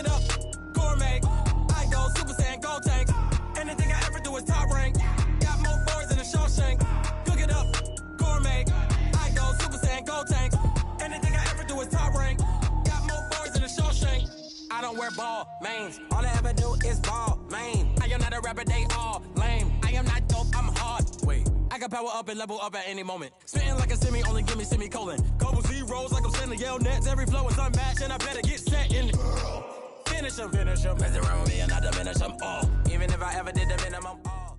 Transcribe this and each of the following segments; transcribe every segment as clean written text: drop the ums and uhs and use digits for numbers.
it up, gourmet. I go Super Saiyan, gold tanks. Anything I ever do is top rank. Got more boys than a Shawshank. Cook it up, gourmet. I go Super Saiyan, gold tanks. Anything I ever do is top rank. Got more boys than a Shawshank. I don't wear ball mains. All I ever do is ball main. I am not a rapper, they all lame. I am not dope, I'm hard. Wait, I can power up and level up at any moment. Spitting like a semi, only give me semicolon. Couple zeros like I'm sending yell nets. Every flow is unmatched and I better get set in. Finish them, finish them. Mess around with me and I diminish them all. Even if I ever did the minimum all.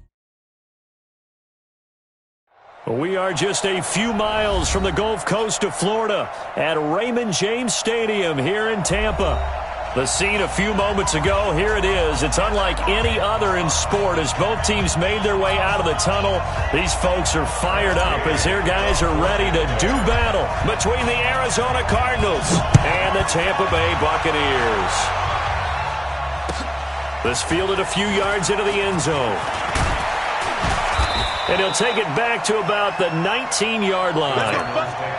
We are just a few miles from the Gulf Coast of Florida at Raymond James Stadium here in Tampa. The scene a few moments ago, here it is. It's unlike any other in sport as both teams made their way out of the tunnel. These folks are fired up as their guys are ready to do battle between the Arizona Cardinals and the Tampa Bay Buccaneers. This fielded a few yards into the end zone. And he'll take it back to about the 19-yard line.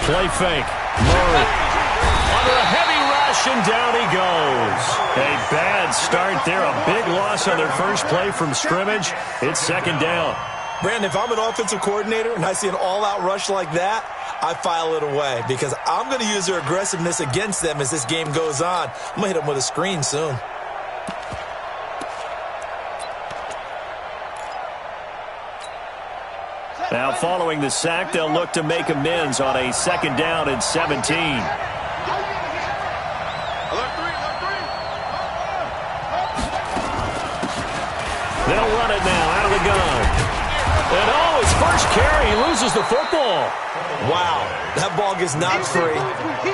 Play fake. Murray. Under a heavy rush, and down he goes. A bad start there. A big loss on their first play from scrimmage. It's second down. Brandon, if I'm an offensive coordinator and I see an all-out rush like that, I file it away because I'm going to use their aggressiveness against them as this game goes on. I'm going to hit them with a screen soon. Now following the sack, they'll look to make amends on a second down and 17. They'll run it now out of the gun. And oh, his first carry, he loses the football. Wow, that ball gets knocked free,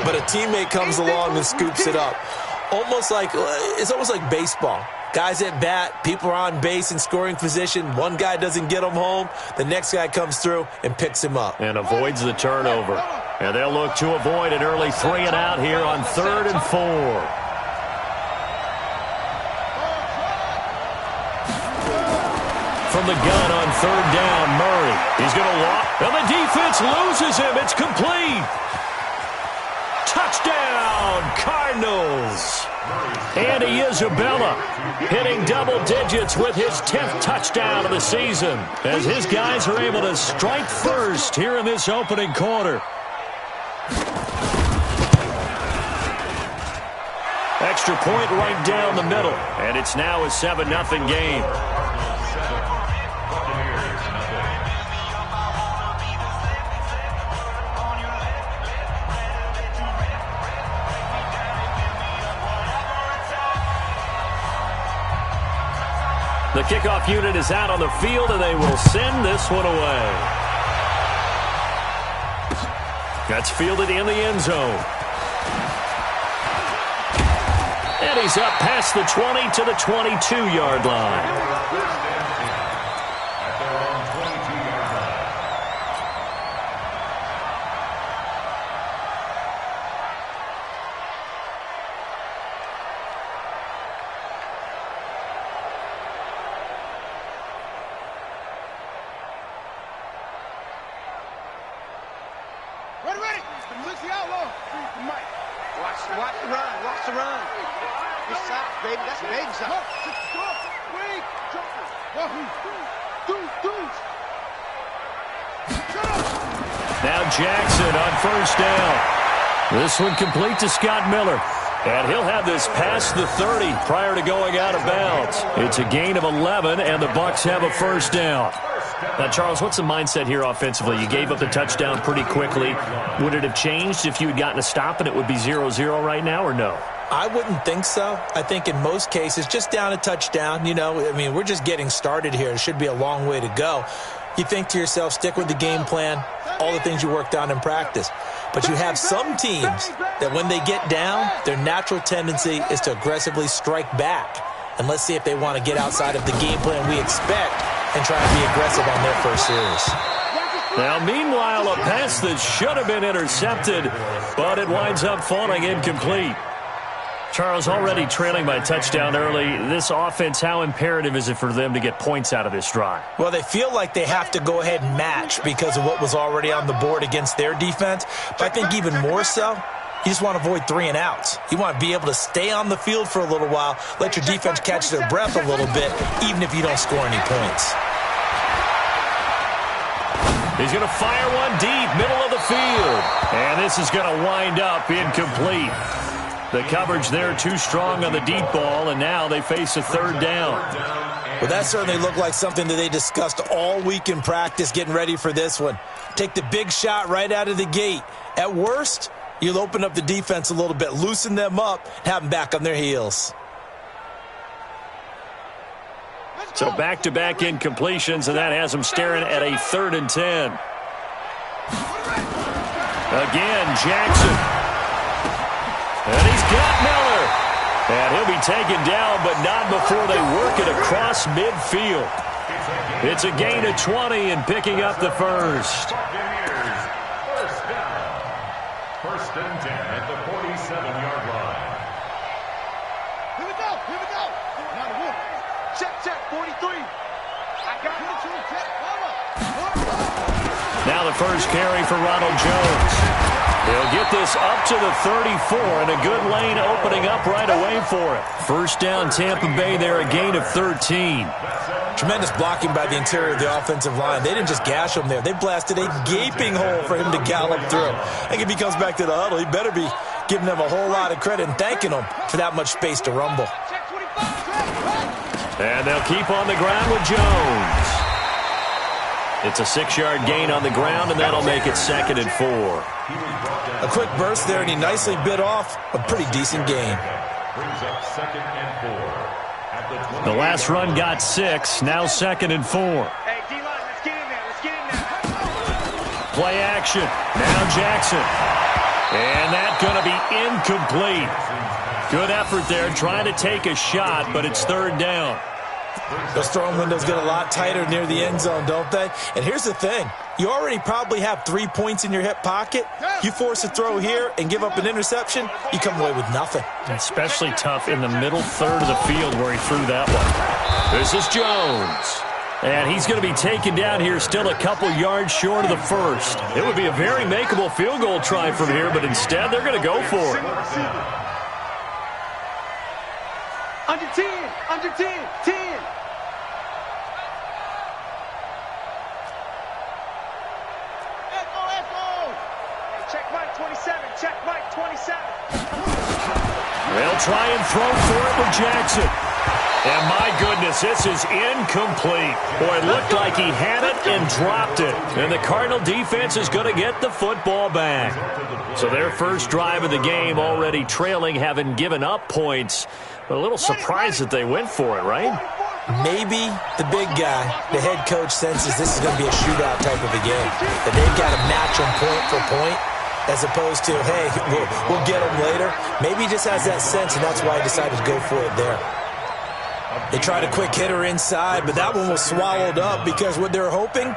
but a teammate comes along and scoops it up. It's almost like baseball. Guys at bat, people are on base in scoring position. One guy doesn't get him home. The next guy comes through and picks him up. And avoids the turnover. And they'll look to avoid an early 3 and out here on 3rd and 4. From the gun on 3rd down, Murray. He's going to walk. And the defense loses him. It's complete. Touchdown, Cardinals. Andy Isabella hitting double digits with his 10th touchdown of the season as his guys are able to strike first here in this opening quarter. Extra point right down the middle, and it's now a 7-0 game. The kickoff unit is out on the field, and they will send this one away. That's fielded in the end zone. And he's up past the 20 to the 22-yard line. Now Jackson on first down. This one complete to Scott Miller. And he'll have this past the 30 prior to going out of bounds. It's a gain of 11, and the Bucs have a first down. Now, Charles, what's the mindset here offensively? You gave up the touchdown pretty quickly. Would it have changed if you had gotten a stop and it would be 0-0 right now, or no? I wouldn't think so. I think in most cases, just down a touchdown, we're just getting started here. It should be a long way to go. You think to yourself, stick with the game plan, all the things you worked on in practice. But you have some teams that when they get down, their natural tendency is to aggressively strike back. And let's see if they want to get outside of the game plan we expect and try and be aggressive on their first series. Now, meanwhile, a pass that should have been intercepted, but it winds up falling incomplete. Charles, already trailing by touchdown early. This offense, how imperative is it for them to get points out of this drive? Well, they feel like they have to go ahead and match because of what was already on the board against their defense. But I think even more so, you just want to avoid 3 and outs. You want to be able to stay on the field for a little while, let your defense catch their breath a little bit, even if you don't score any points. He's going to fire one deep, middle of the field. And this is going to wind up incomplete. The coverage there too strong on the deep ball, and now they face a third down. Well, that certainly looked like something that they discussed all week in practice getting ready for this one. Take the big shot right out of the gate. At worst, you'll open up the defense a little bit, loosen them up, have them back on their heels. So back-to-back incompletions, and that has them staring at a 3rd and 10. Again, Jackson. And he's got Miller. And he'll be taken down, but not before they work it across midfield. It's a gain of 20 and picking up the first. First and 10 at the 47-yard line. Here we go. Now the wolf. Check, 43. I got it. Now the first carry for Ronald Jones. He'll get this up to the 34, and a good lane opening up right away for it. First down, Tampa Bay there, a gain of 13. Tremendous blocking by the interior of the offensive line. They didn't just gash him there. They blasted a gaping hole for him to gallop through. I think if he comes back to the huddle, he better be giving them a whole lot of credit and thanking them for that much space to rumble. And they'll keep on the ground with Jones. It's a 6-yard gain on the ground, and that'll make it 2nd and 4. A quick burst there, and he nicely bit off a pretty decent gain. Brings up 2nd and 4. The last run got 6, now 2nd and 4. Hey, D-line, let's get in there. Play action. Now Jackson. And that's going to be incomplete. Good effort there, trying to take a shot, but it's 3rd down. Those throwing windows get a lot tighter near the end zone, don't they? And here's the thing. You already probably have 3 points in your hip pocket. You force a throw here and give up an interception, you come away with nothing. Especially tough in the middle third of the field where he threw that one. This is Jones. And he's going to be taken down here still a couple yards short of the first. It would be a very makeable field goal try from here, but instead they're going to go for it. Under 10, 10. Echo. Check Mike 27. They'll try and throw for it with Jackson. And my goodness, this is incomplete. Boy, it looked like he had it and dropped it. And the Cardinal defense is going to get the football back. So their first drive of the game already trailing, having given up points. But a little surprised that they went for it, right? Maybe the big guy, the head coach, senses this is going to be a shootout type of a game. That they've got to match them point for point, as opposed to, hey, we'll get them later. Maybe he just has that sense, and that's why he decided to go for it there. They tried a quick hitter inside, but that one was swallowed up because what they're hoping,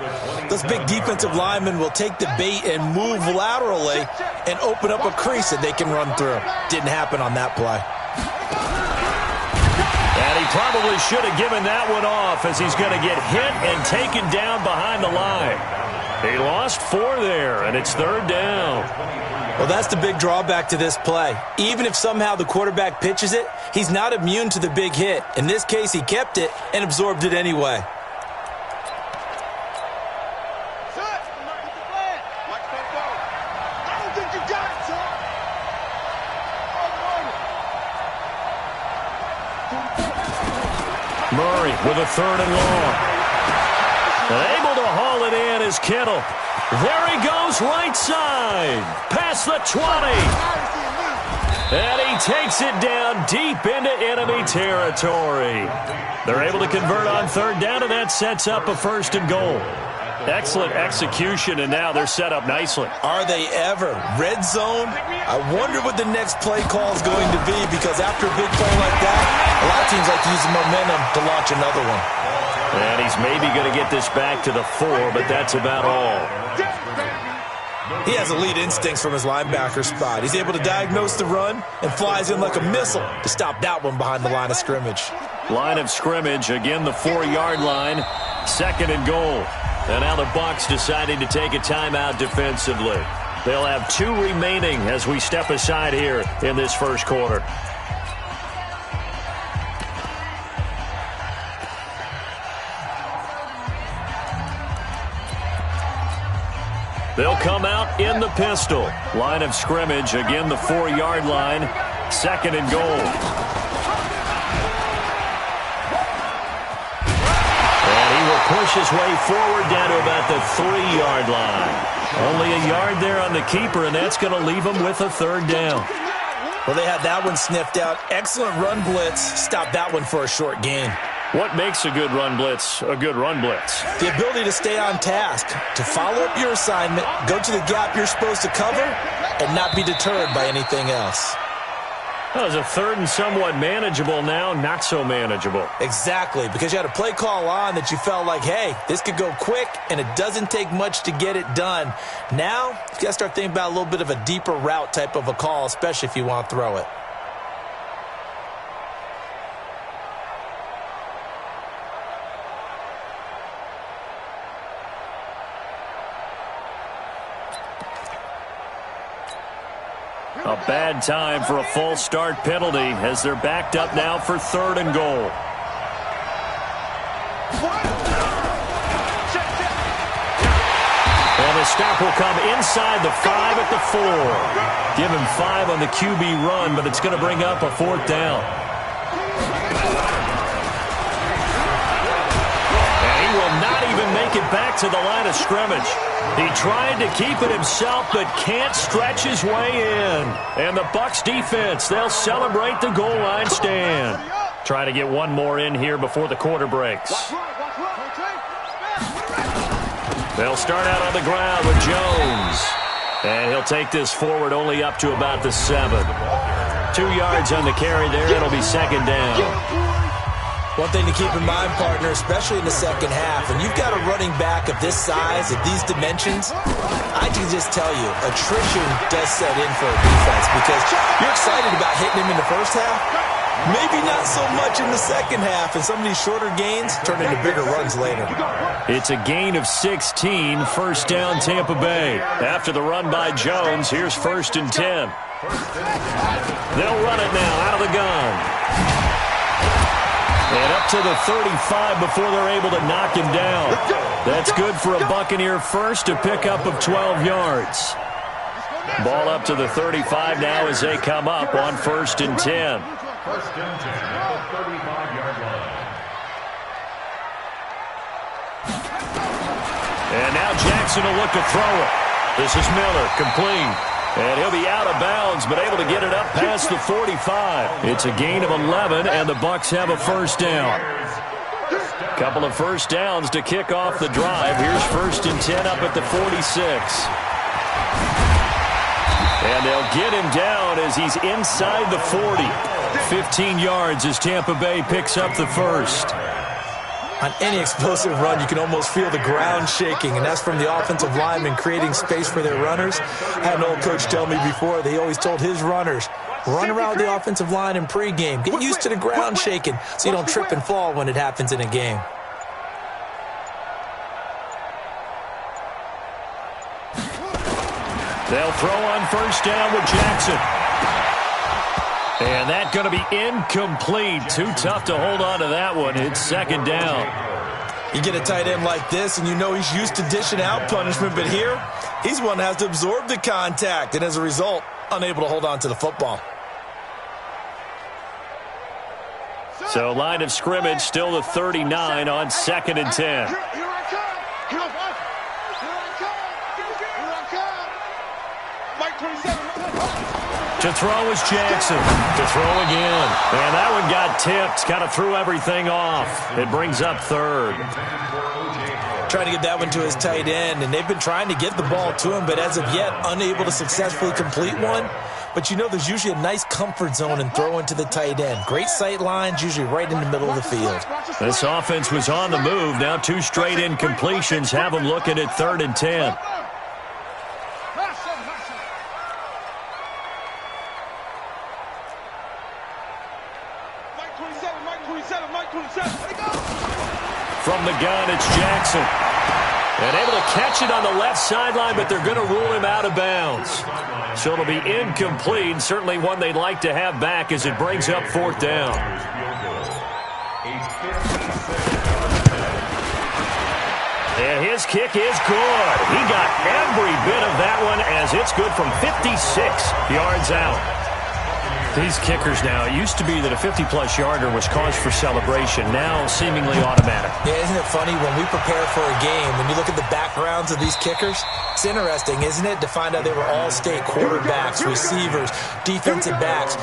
those big defensive linemen will take the bait and move laterally and open up a crease that they can run through. Didn't happen on that play. And he probably should have given that one off as he's going to get hit and taken down behind the line. He lost 4 there, and it's 3rd down. Well, that's the big drawback to this play. Even if somehow the quarterback pitches it, he's not immune to the big hit. In this case, he kept it and absorbed it anyway. Murray with a 3rd and long. Able to haul it in is Kittle. There he goes, right side. Past the 20. And he takes it down deep into enemy territory. They're able to convert on 3rd down, and that sets up a 1st and goal. Excellent execution, and now they're set up nicely. Are they ever? Red zone? I wonder what the next play call is going to be, because after a big play like that, a lot of teams like to use the momentum to launch another one. And he's maybe going to get this back to the 4, but that's about all. He has elite instincts from his linebacker spot. He's able to diagnose the run and flies in like a missile to stop that one behind the line of scrimmage. Line of scrimmage, again the 4-yard line, 2nd and goal. And now the Bucs deciding to take a timeout defensively. They'll have 2 remaining as we step aside here in this first quarter. They'll come out in the pistol. Line of scrimmage, again the 4-yard line, 2nd and goal. And he will push his way forward down to about the 3-yard line. Only a yard there on the keeper, and that's going to leave him with a 3rd down. Well, they had that one sniffed out. Excellent run blitz. Stop that one for a short gain. What makes a good run blitz a good run blitz? The ability to stay on task, to follow up your assignment, go to the gap you're supposed to cover, and not be deterred by anything else. That was a 3rd and somewhat manageable, now not so manageable. Exactly, because you had a play call on that you felt like, hey, this could go quick, and it doesn't take much to get it done. Now, you got to start thinking about a little bit of a deeper route type of a call, especially if you want to throw it. A bad time for a false start penalty as they're backed up now for 3rd and goal. And the stop will come inside the 5 at the 4. Give him 5 on the QB run, but it's going to bring up a 4th down. And he will not even make it back to the line of scrimmage. He tried to keep it himself, but can't stretch his way in. And the Bucs defense, they'll celebrate the goal line stand. Trying to get one more in here before the quarter breaks. They'll start out on the ground with Jones. And he'll take this forward only up to about the 7. 2 yards on the carry there. It'll be 2nd down. One thing to keep in mind, partner, especially in the second half, and you've got a running back of this size, of these dimensions, I can just tell you, attrition does set in for a defense because you're excited about hitting him in the first half, maybe not so much in the second half, and some of these shorter gains turn into bigger runs later. It's a gain of 16, 1st down Tampa Bay. After the run by Jones, here's 1st and 10. They'll run it now out of the gun. And up to the 35 before they're able to knock him down. That's good for a Buccaneer first, a pickup of 12 yards. Ball up to the 35 now as they come up on 1st and 10. 1st and 10 at the 35-yard line. And now Jackson will look to throw it. This is Miller, complete. And he'll be out of bounds, but able to get it up past the 45. It's a gain of 11, and the Bucs have a 1st down. Couple of 1st downs to kick off the drive. Here's 1st and 10 up at the 46. And they'll get him down as he's inside the 40. 15 yards as Tampa Bay picks up the 1st. On any explosive run, you can almost feel the ground shaking, and that's from the offensive linemen creating space for their runners. I had an old coach tell me before, they always told his runners, run around the offensive line in pregame. Get used to the ground shaking so you don't trip and fall when it happens in a game. They'll throw on 1st down with Jackson. And that's going to be incomplete. Too tough to hold on to that one. It's 2nd down. You get a tight end like this, and you know he's used to dishing out punishment, but here, he's one that has to absorb the contact, and as a result, unable to hold on to the football. So line of scrimmage still the 39 on 2nd and 10. To throw is Jackson. To throw again. And that one got tipped. Kind of threw everything off. It brings up 3rd. Trying to get that one to his tight end, and they've been trying to get the ball to him, but as of yet, unable to successfully complete one. But you know there's usually a nice comfort zone in throwing to the tight end. Great sight lines, usually right in the middle of the field. This offense was on the move. Now 2 straight incompletions have them looking at 3rd and 10. From the gun, it's Jackson. And able to catch it on the left sideline, but they're going to rule him out of bounds. So it'll be incomplete. Certainly one they'd like to have back as it brings up 4th down. And his kick is good. He got every bit of that one as it's good from 56 yards out. These kickers now, it used to be that a 50-plus yarder was cause for celebration. Now seemingly automatic. Yeah, isn't it funny when we prepare for a game, when you look at the backgrounds of these kickers, it's interesting, isn't it, to find out they were all-state quarterbacks, receivers, defensive backs,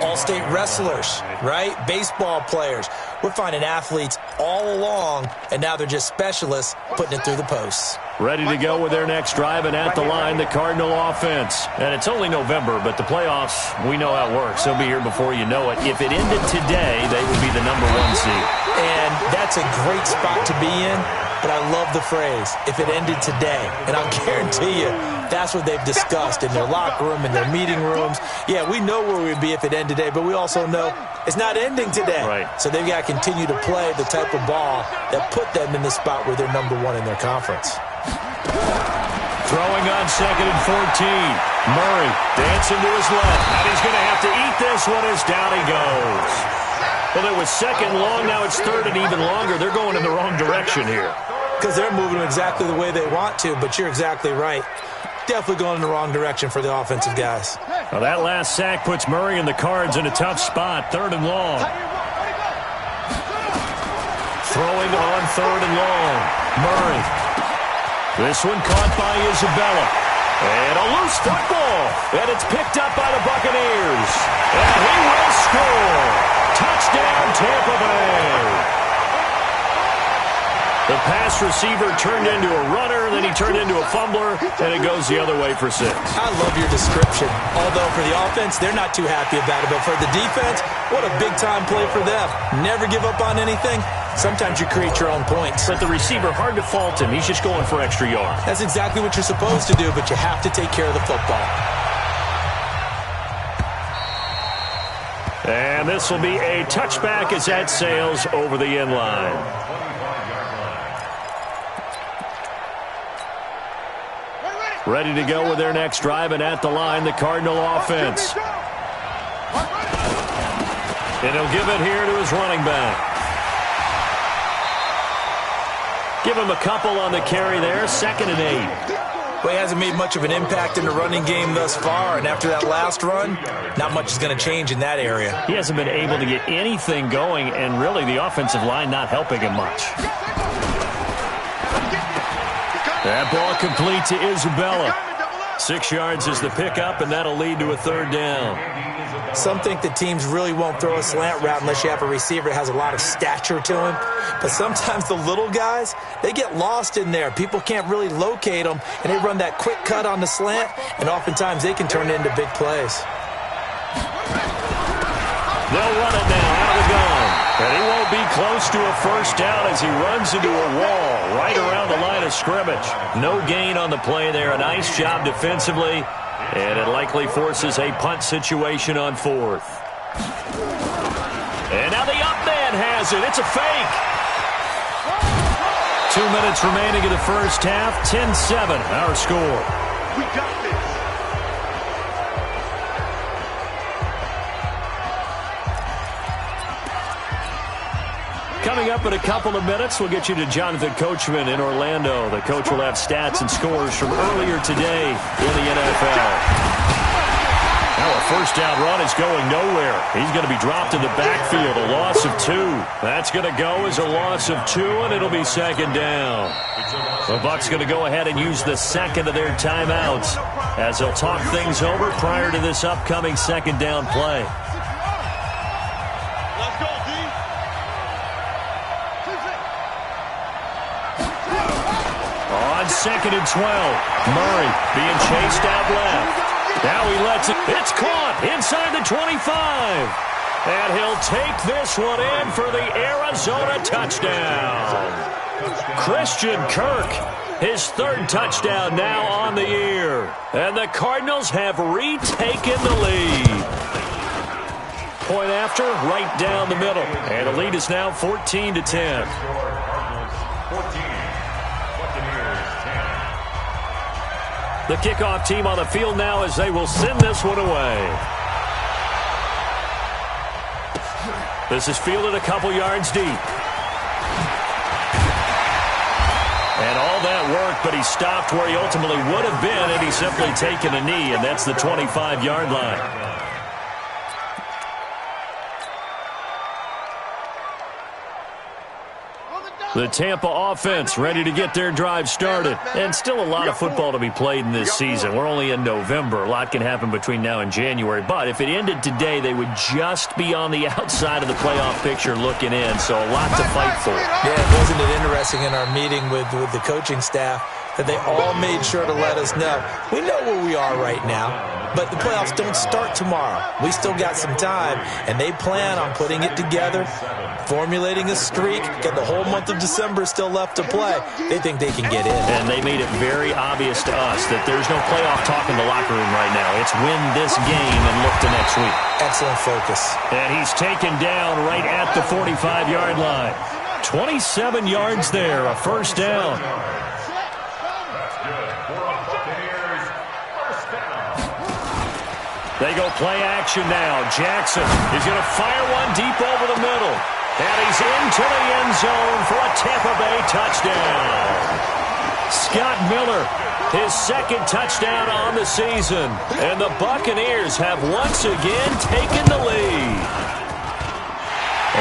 all-state wrestlers, right? Baseball players. We're finding athletes all along, and now they're just specialists putting it through the posts. Ready to go with their next drive, and at the line, the Cardinal offense. And it's only November, but the playoffs, we know how it works. They'll be here before you know it. If it ended today, they would be the #1 seed. And that's a great spot to be in, but I love the phrase, if it ended today. And I'll guarantee you, that's what they've discussed in their locker room, in their meeting rooms. Yeah, we know where we'd be if it ended today, but we also know it's not ending today. Right. So they've got to continue to play the type of ball that put them in the spot where they're #1 in their conference. Throwing on 2nd and 14. Murray dancing to his left. And he's going to have to eat this one as down he goes. Well, it was 2nd long. Now it's 3rd and even longer. They're going in the wrong direction here. Because they're moving them exactly the way they want to, but you're exactly right. Definitely going in the wrong direction for the offensive guys. Well, that last sack puts Murray and the Cards in a tough spot. 3rd and long. Throwing on 3rd and long. Murray. This one caught by Isabella. And a loose football. And it's picked up by the Buccaneers. And he will score. Touchdown, Tampa Bay. The pass receiver turned into a runner, then he turned into a fumbler, and it goes the other way for 6. I love your description. Although for the offense, they're not too happy about it. But for the defense, what a big-time play for them. Never give up on anything. Sometimes you create your own points. But the receiver, hard to fault him. He's just going for extra yards. That's exactly what you're supposed to do, but you have to take care of the football. And this will be a touchback as that sails over the end line. Ready to go with their next drive, and at the line, the Cardinal offense. And he'll give it here to his running back. Give him a couple on the carry there, 2nd and 8. Well, he hasn't made much of an impact in the running game thus far, and after that last run, not much is going to change in that area. He hasn't been able to get anything going, and really the offensive line not helping him much. That ball complete to Isabella. 6 yards is the pickup, and that'll lead to a 3rd down. Some think that teams really won't throw a slant route unless you have a receiver that has a lot of stature to him. But sometimes the little guys, they get lost in there. People can't really locate them, and they run that quick cut on the slant, and oftentimes they can turn it into big plays. They'll run it now out of the gun. And he won't be close to a 1st down as he runs into a wall right around the line of scrimmage. No gain on the play there. A nice job defensively. And it likely forces a punt situation on 4th. And now the up man has it. It's a fake. 2 minutes remaining in the first half. 10-7, our score. We got this. Coming up in a couple of minutes, we'll get you to Jonathan Coachman in Orlando. The coach will have stats and scores from earlier today in the NFL. Now a 1st down run is going nowhere. He's going to be dropped in the backfield, a loss of 2. That's going to go as a loss of 2, and it'll be 2nd down. The Bucs going to go ahead and use the 2nd of their timeouts as they'll talk things over prior to this upcoming 2nd down play. Let's go, D. 2nd and 12. Murray being chased out left. Now he lets it. It's caught inside the 25. And he'll take this one in for the Arizona touchdown. Christian Kirk, his 3rd touchdown now on the year. And the Cardinals have retaken the lead. Point after, right down the middle. And the lead is now 14-10. The kickoff team on the field now as they will send this one away. This is fielded a couple yards deep. And all that work, but he stopped where he ultimately would have been had he simply taken a knee, and that's the 25-yard line. The Tampa offense ready to get their drive started. And still a lot of football to be played in this season. We're only in November. A lot can happen between now and January. But if it ended today, they would just be on the outside of the playoff picture looking in. So a lot to fight for. Yeah, wasn't it interesting in our meeting with the coaching staff that they all made sure to let us know. We know where we are right now, but the playoffs don't start tomorrow. We still got some time, and they plan on putting it together, formulating a streak, got the whole month of December still left to play. They think they can get in. And they made it very obvious to us that there's no playoff talk in the locker room right now. It's win this game and look to next week. Excellent focus. And he's taken down right at the 45-yard line. 27 yards there, a 1st down. They go play action now. Jackson is going to fire one deep over the middle. And he's into the end zone for a Tampa Bay touchdown. Scott Miller, his 2nd touchdown on the season. And the Buccaneers have once again taken the lead.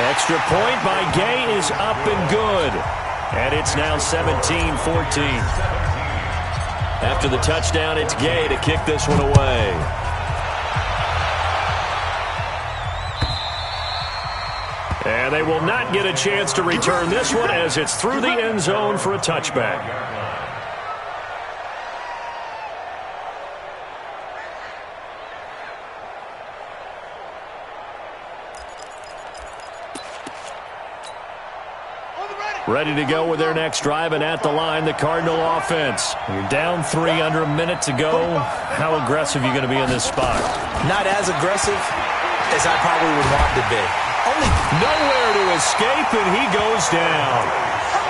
Extra point by Gay is up and good. And it's now 17-14. After the touchdown, it's Gay to kick this one away. And they will not get a chance to return this one as it's through the end zone for a touchback. Ready to go with their next drive, and at the line, the Cardinal offense. You're down 3 under a minute to go. How aggressive are you going to be in this spot? Not as aggressive as I probably would want to be. Nowhere to escape, and he goes down.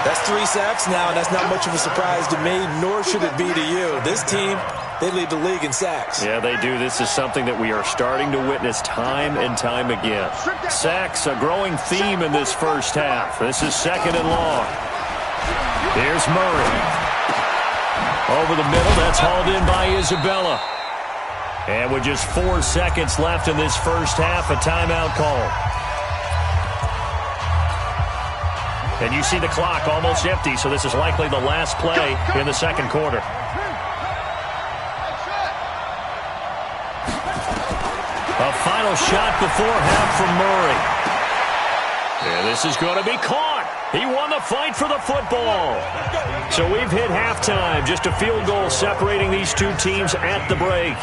That's 3 sacks now, and that's not much of a surprise to me, nor should it be to you. This team, they lead the league in sacks. Yeah, they do. This is something that we are starting to witness time and time again. Sacks, a growing theme in this first half. This is 2nd and long. Here's Murray. Over the middle, that's hauled in by Isabella. And with just 4 seconds left in this first half, a timeout call. And you see the clock almost empty, so this is likely the last play in the 2nd quarter. A final shot before half from Murray. And this is going to be caught. He won the fight for the football. So we've hit halftime. Just a field goal separating these two teams at the break.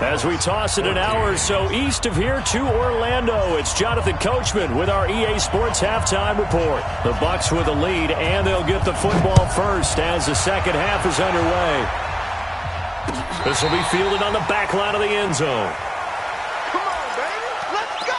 As we toss it an hour or so east of here to Orlando, it's Jonathan Coachman with our EA Sports Halftime Report. The Bucs with the lead, and they'll get the football first as the second half is underway. This will be fielded on the back line of the end zone. Come on, baby. Let's go.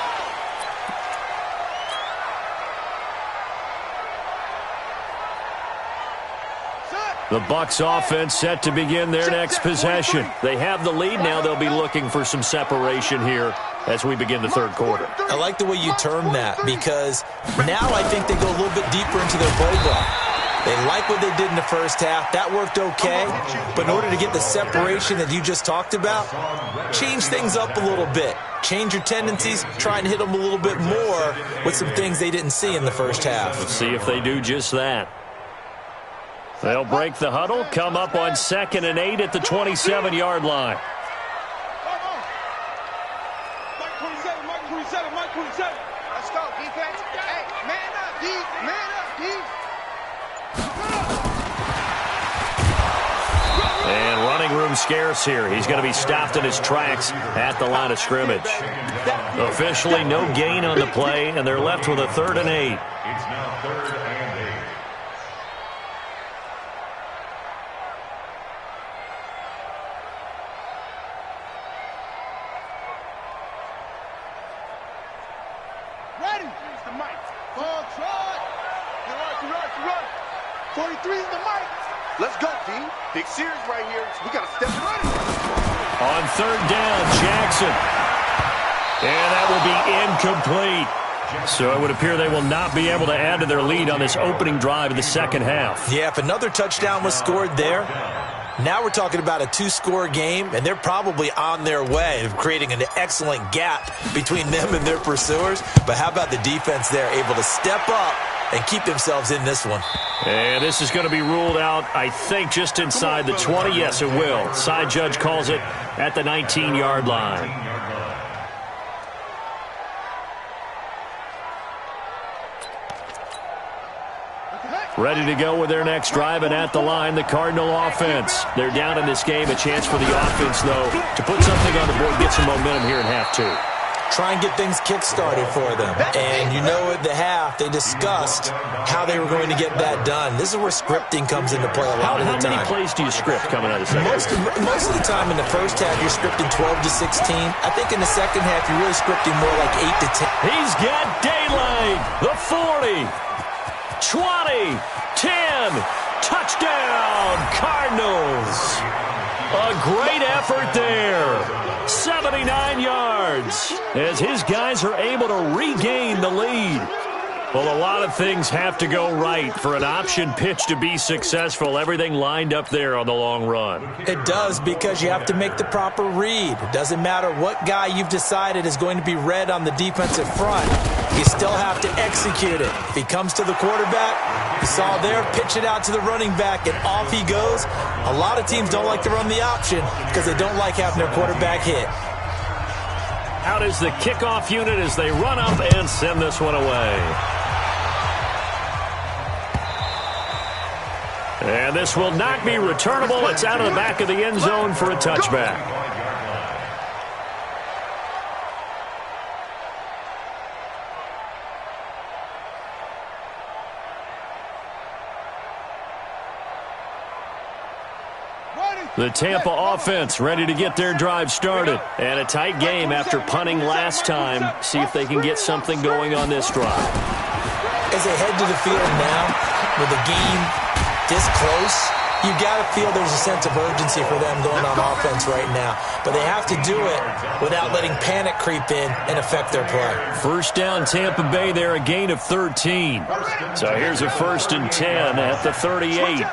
The Bucs offense set to begin their next possession. They have the lead now. They'll be looking for some separation here as we begin the 3rd quarter. I like the way you term that, because now I think they go a little bit deeper into their play block. They like what they did in the first half. That worked okay. But in order to get the separation that you just talked about, change things up a little bit. Change your tendencies. Try and hit them a little bit more with some things they didn't see in the first half. Let's see if they do just that. They'll break the huddle, come up on 2nd and 8 at the 27-yard line. Mike 27, Mike 27, Mike 27. Let's go, defense. Hey, man up, D. Man up, D. room scarce here. He's going to be stopped in his tracks at the line of scrimmage. Officially, no gain on the play, and they're left with a 3rd and 8. It's now 3rd and 8. Ready? Here's the mic. Ball try. You're right. 43 is the mic. Let's go, D. Big series right here. We got to step ready. On 3rd down, Jackson. And that will be incomplete. So it would appear they will not be able to add to their lead on this opening drive of the second half. Yeah, if another touchdown was scored there, now we're talking about a 2-score game, and they're probably on their way of creating an excellent gap between them and their pursuers. But how about the defense there, able to step up and keep themselves in this one? And this is going to be ruled out, I think, just inside the 20. Yes, it will. Side judge calls it at the 19-yard line. Ready to go with their next drive, and at the line, the Cardinal offense. They're down in this game. A chance for the offense, though, to put something on the board, get some momentum here in half 2. Try and get things kick-started for them. And you know at the half, they discussed how they were going to get that done. This is where scripting comes into play a lot of the time. How many plays do you script coming out of the second half? Most of the time in the first half, you're scripting 12 to 16. I think in the second half, you're really scripting more like 8 to 10. He's got daylight. The 40. 20, 10, touchdown, Cardinals. A great effort there. 79 yards as his guys are able to regain the lead. Well, a lot of things have to go right for an option pitch to be successful. Everything lined up there on the long run. It does, because you have to make the proper read. It doesn't matter what guy you've decided is going to be read on the defensive front. You still have to execute it. If he comes to the quarterback, you saw there, pitch it out to the running back, and off he goes. A lot of teams don't like to run the option because they don't like having their quarterback hit. Out is the kickoff unit as they run up and send this one away. And this will not be returnable. It's out of the back of the end zone for a touchback. The Tampa offense ready to get their drive started. And a tight game after punting last time. See if they can get something going on this drive. As they head to the field now, with the game this close, you got to feel there's a sense of urgency for them going on offense right now. But they have to do it without letting panic creep in and affect their play. First down, Tampa Bay there, a gain of 13. So here's a 1st and 10 at the 38.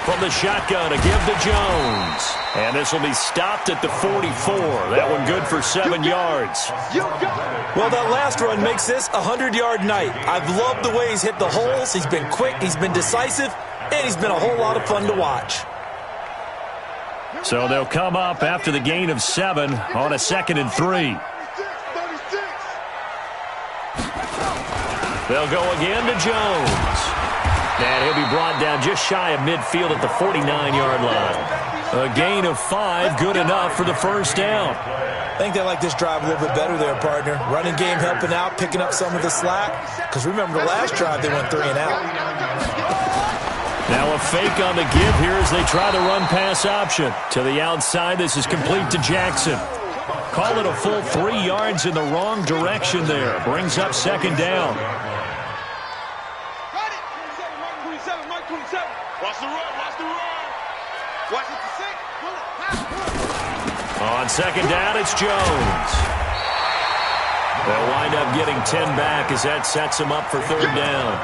From the shotgun, a give to Jones. And this will be stopped at the 44. That one good for 7 yards. Well, that last run makes this a 100-yard night. I've loved the way he's hit the holes. He's been quick, he's been decisive, and he's been a whole lot of fun to watch. So they'll come up after the gain of 7 on a 2nd and 3. They'll go again to Jones. And he'll be brought down just shy of midfield at the 49-yard line. A gain of 5, good enough for the first down. I think they like this drive a little bit better there, partner. Running game helping out, picking up some of the slack. Because remember the last drive, they went 3 and out. Now a fake on the give here as they try the run-pass option. To the outside, this is complete to Jackson. Call it a full 3 yards in the wrong direction there. Brings up 2nd down. On 2nd down, it's Jones. They'll wind up getting 10 back as that sets them up for 3rd down.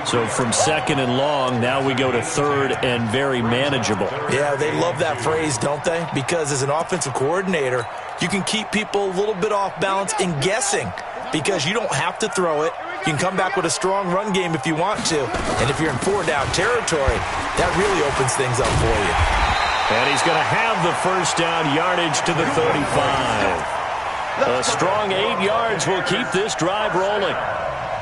So from 2nd and long, now we go to 3rd and very manageable. Yeah, they love that phrase, don't they? Because as an offensive coordinator, you can keep people a little bit off balance and guessing because you don't have to throw it. You can come back with a strong run game if you want to. And if you're in 4-down territory, that really opens things up for you. And he's going to have the first down, yardage to the 35. A strong 8 yards will keep this drive rolling.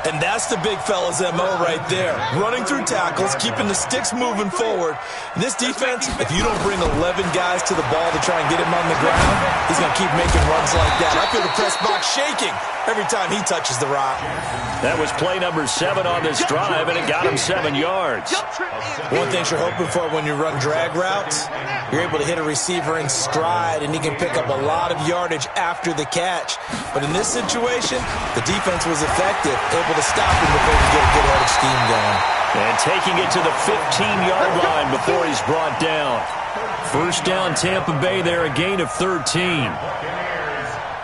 And that's the big fella's MO right there. Running through tackles, keeping the sticks moving forward. And this defense, if you don't bring 11 guys to the ball to try and get him on the ground, he's going to keep making runs like that. I feel the press box shaking every time he touches the rock. That was play number 7 on this drive, and it got him 7 yards. One thing you're hoping for when you run drag routes, you're able to hit a receiver in stride, and he can pick up a lot of yardage after the catch. But in this situation, the defense was effective, able to stop him before he could get a good head of steam going. And taking it to the 15-yard line before he's brought down. First down, Tampa Bay there, a gain of 13.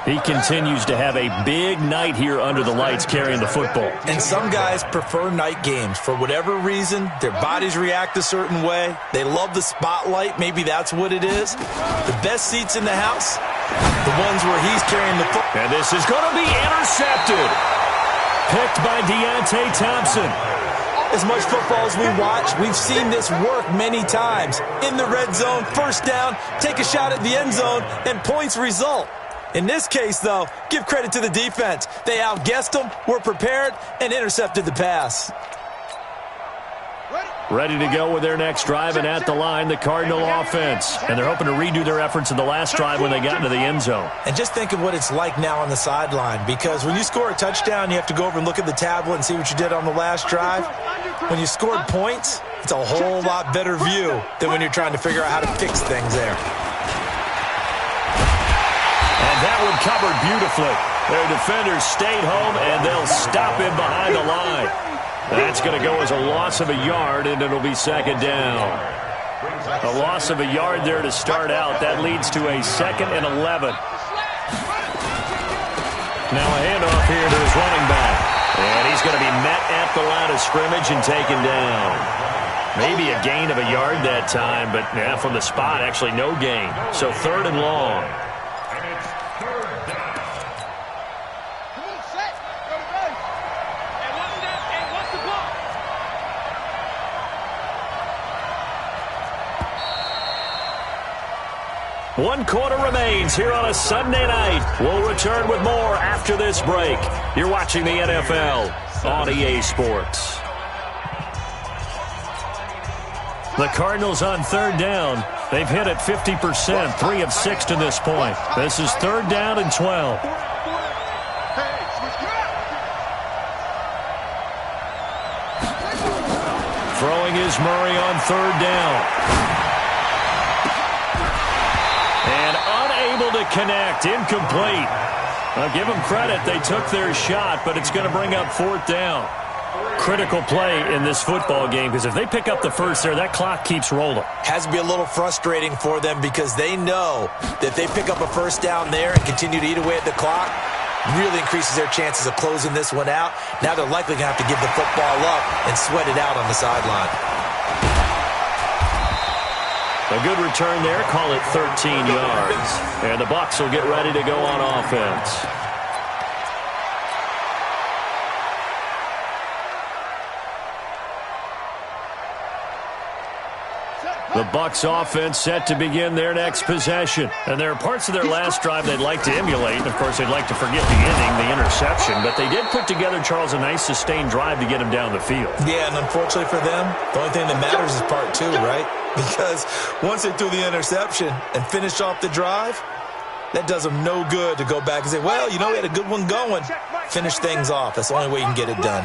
He continues to have a big night here under the lights carrying the football. And some guys prefer night games. For whatever reason, their bodies react a certain way. They love the spotlight. Maybe that's what it is. The best seats in the house, the ones where he's carrying the football. And this is going to be intercepted. Picked by Deontay Thompson. As much football as we watch, we've seen this work many times. In the red zone, first down, take a shot at the end zone, and points result. In this case, though, give credit to the defense. They outguessed them, were prepared, and intercepted the pass. Ready to go with their next drive, and at the line, the Cardinal offense. And they're hoping to redo their efforts in the last drive when they got into the end zone. And just think of what it's like now on the sideline, because when you score a touchdown, you have to go over and look at the tablet and see what you did on the last drive. When you scored points, it's a whole lot better view than when you're trying to figure out how to fix things there. And that one covered beautifully. Their defenders stayed home, and they'll stop him behind the line. That's going to go as a loss of a yard, and it'll be second down. A loss of a yard there to start out. That leads to a 2nd and 11. Now a handoff here to his running back. And he's going to be met at the line of scrimmage and taken down. Maybe a gain of a yard that time, but yeah, from the spot, actually no gain. So 3rd and long. One quarter remains here on a Sunday night. We'll return with more after this break. You're watching the NFL on EA Sports. The Cardinals on 3rd down. They've hit it 50%, 3 of 6 to this point. This is 3rd down and 12. Throwing is Murray on 3rd down. To connect, incomplete. I'll give them credit. They took their shot, but it's going to bring up 4th down. Critical play in this football game, because if they pick up the first there, that clock keeps rolling. Has to be a little frustrating for them, because they know that if they pick up a first down there and continue to eat away at the clock, really increases their chances of closing this one out. Now they're likely going to have to give the football up and sweat it out on the sideline. A good return there, call it 13 yards. And the Bucs will get ready to go on offense. The Bucs offense set to begin their next possession. And there are parts of their last drive they'd like to emulate. Of course, they'd like to forget the ending, the interception. But they did put together, Charles, a nice sustained drive to get him down the field. Yeah, and unfortunately for them, the only thing that matters is part 2, right? Because once they threw the interception and finished off the drive, that does them no good to go back and say, well, you know, we had a good one going. Finish things off. That's the only way you can get it done.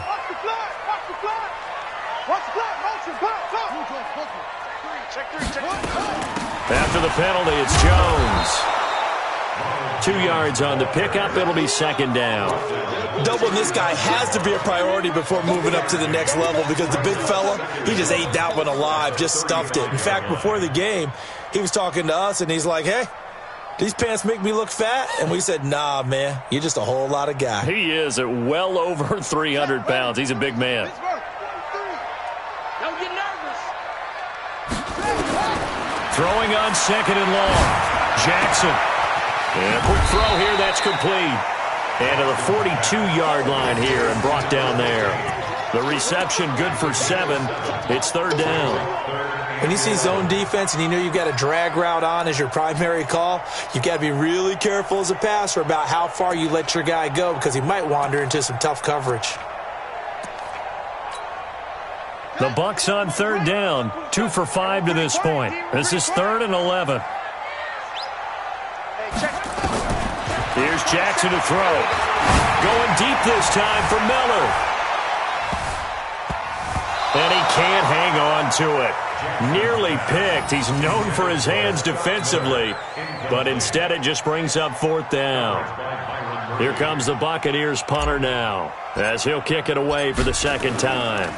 After the penalty, it's Jones. 2 yards on the pickup. It'll be 2nd down. Doubling this guy has to be a priority before moving up to the next level, because the big fella, he just ate that one alive, just stuffed it. In fact, before the game, he was talking to us, and he's like, hey, these pants make me look fat? And we said, nah, man, you're just a whole lot of guy. He is at well over 300 pounds. He's a big man. Don't get nervous. Throwing on 2nd and long. Jackson. And a quick throw here, that's complete. And to the 42-yard line here and brought down there. The reception good for 7. It's 3rd down. When you see zone defense and you know you've got a drag route on as your primary call, you've got to be really careful as a passer about how far you let your guy go, because he might wander into some tough coverage. The Bucs on third down, 2 for 5 to this point. This is 3rd and 11. Here's Jackson to throw. Going deep this time for Miller. And he can't hang on to it. Nearly picked. He's known for his hands defensively, but instead it just brings up 4th down. Here comes the Buccaneers punter now, as he'll kick it away for the 2nd time.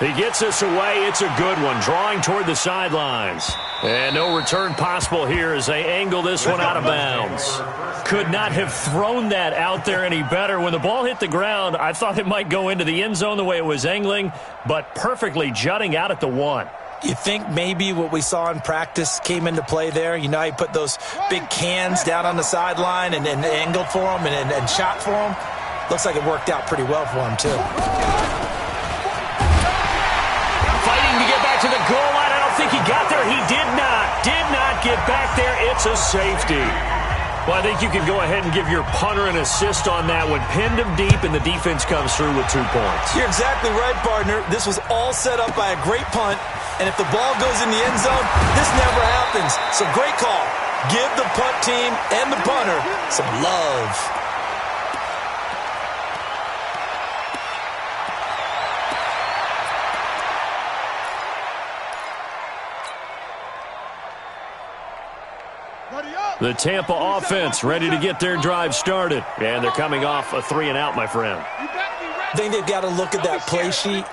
He gets this away. It's a good one, drawing toward the sidelines. And no return possible here as they angle this one out of bounds. Could not have thrown that out there any better. When the ball hit the ground, I thought it might go into the end zone the way it was angling, but perfectly jutting out at the 1. You think maybe what we saw in practice came into play there? You know, he put those big cans down on the sideline and angled for him and shot for him. Looks like it worked out pretty well for him, too. Fighting to get back to the goal line. I don't think he got there. He did not get back there. It's a safety. Well, I think you can go ahead and give your punter an assist on that one. Pinned him deep, and the defense comes through with 2 points. You're exactly right, partner. This was all set up by a great punt, and if the ball goes in the end zone, this never happens. So great call. Give the punt team and the punter some love. The Tampa offense ready to get their drive started. And they're coming off a 3-and-out, my friend. I think they've got to look at that play sheet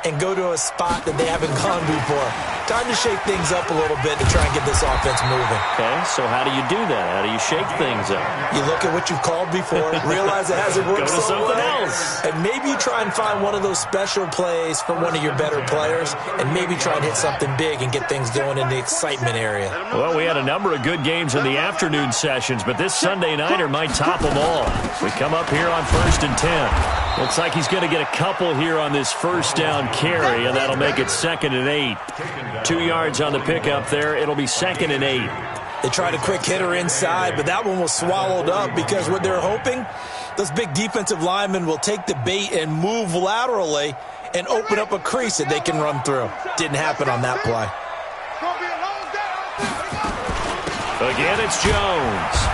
and go to a spot that they haven't gone before. Time to shake things up a little bit to try and get this offense moving. Okay, so how do you do that? How do you shake things up? You look at what you've called before, realize it hasn't worked Go to so something well, else. and maybe you try and find one of those special plays from one of your better players, and maybe try and hit something big and get things going in the excitement area. Well, we had a number of good games in the afternoon sessions, but this Sunday nighter might top them all. We come up here on 1st and 10. Looks like he's going to get a couple here on this 1st down carry, and that'll make it 2nd and 8. 2 yards on the pickup there. It'll be 2nd and 8. They tried a quick hitter inside, but that one was swallowed up because what they're hoping, those big defensive linemen will take the bait and move laterally and open up a crease that they can run through. Didn't happen on that play. Again, it's Jones.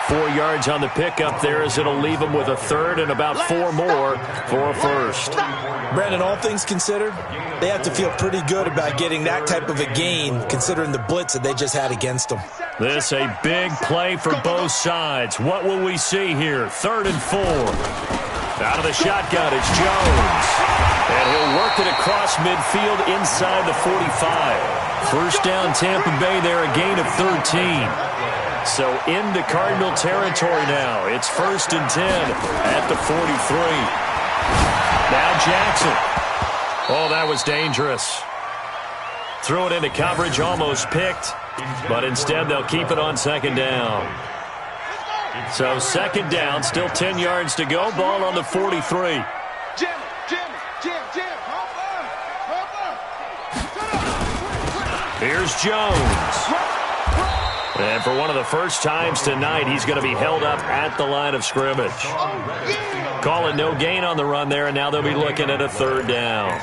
4 yards on the pickup there as it'll leave him with a 3rd and about 4 more for a 1st. Brandon, all things considered, they have to feel pretty good about getting that type of a gain considering the blitz that they just had against them. This a big play for both sides. What will we see here? 3rd and 4. Out of the shotgun, it's Jones. And he'll work it across midfield inside the 45. 1st down Tampa Bay there, a gain of 13. So into Cardinal territory now. It's 1st and 10 at the 43. Now Jackson. Oh, that was dangerous. Threw it into coverage, almost picked. But instead they'll keep it on 2nd down. So 2nd down, still 10 yards to go. Ball on the 43. Here's Jones. And for one of the first times tonight, he's going to be held up at the line of scrimmage. Call it no gain on the run there, and now they'll be looking at a 3rd down.